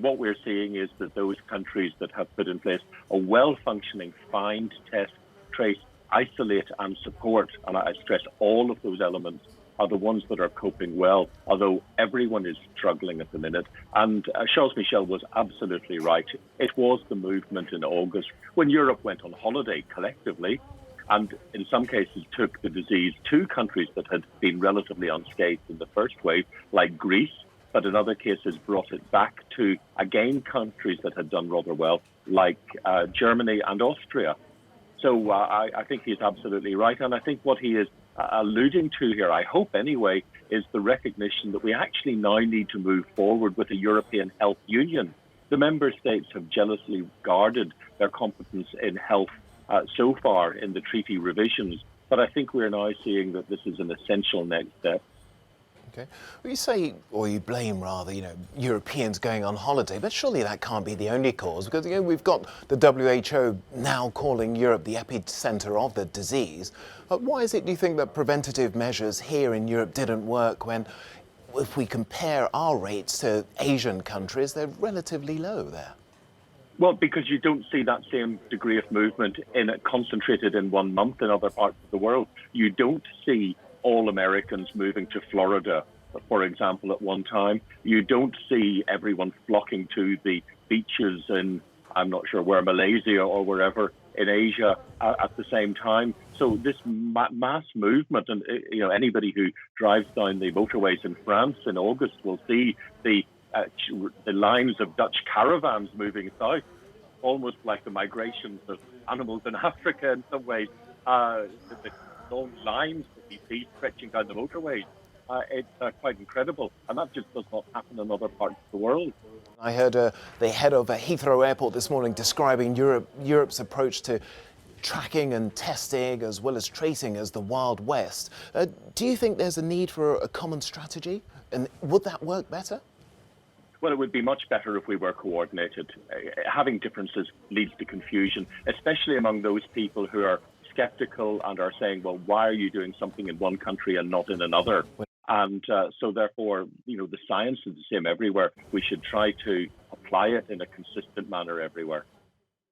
What we're seeing is that those countries that have put in place a well-functioning find, test, trace, isolate and support, and I stress all of those elements, are the ones that are coping well, although everyone is struggling at the minute. And Charles Michel was absolutely right. It was the movement in August when Europe went on holiday collectively, and in some cases took the disease to countries that had been relatively unscathed in the first wave, like Greece, but in other cases brought it back to, again, countries that had done rather well, like Germany and Austria. So I think he's absolutely right. And I think what he is alluding to here, I hope anyway, is the recognition that we actually now need to move forward with a European health union. The member states have jealously guarded their competence in health so far in the treaty revisions, but I think we're now seeing that this is an essential next step. Okay. Well, you say, or you blame rather, Europeans going on holiday, but surely that can't be the only cause, because we've got the WHO now calling Europe the epicenter of the disease. Why is it, do you think, that preventative measures here in Europe didn't work when, if we compare our rates to Asian countries, they're relatively low there? Well, because you don't see that same degree of movement concentrated in 1 month in other parts of the world. You don't see all Americans moving to Florida, for example, at one time. You don't see everyone flocking to the beaches in, I'm not sure where, Malaysia or wherever in Asia at the same time. So this mass movement, and anybody who drives down the motorways in France in August will see the lines of Dutch caravans moving south, almost like the migrations of animals in Africa in some ways. The long lines that we see stretching down the motorways. It's quite incredible, and that just does not happen in other parts of the world. I heard the head of Heathrow Airport this morning describing Europe's approach to tracking and testing as well as tracing as the Wild West. Do you think there's a need for a common strategy, and would that work better? Well, it would be much better if we were coordinated. Having differences leads to confusion, especially among those people who are skeptical and are saying, well, why are you doing something in one country and not in another? And so therefore, the science is the same everywhere. We should try to apply it in a consistent manner everywhere.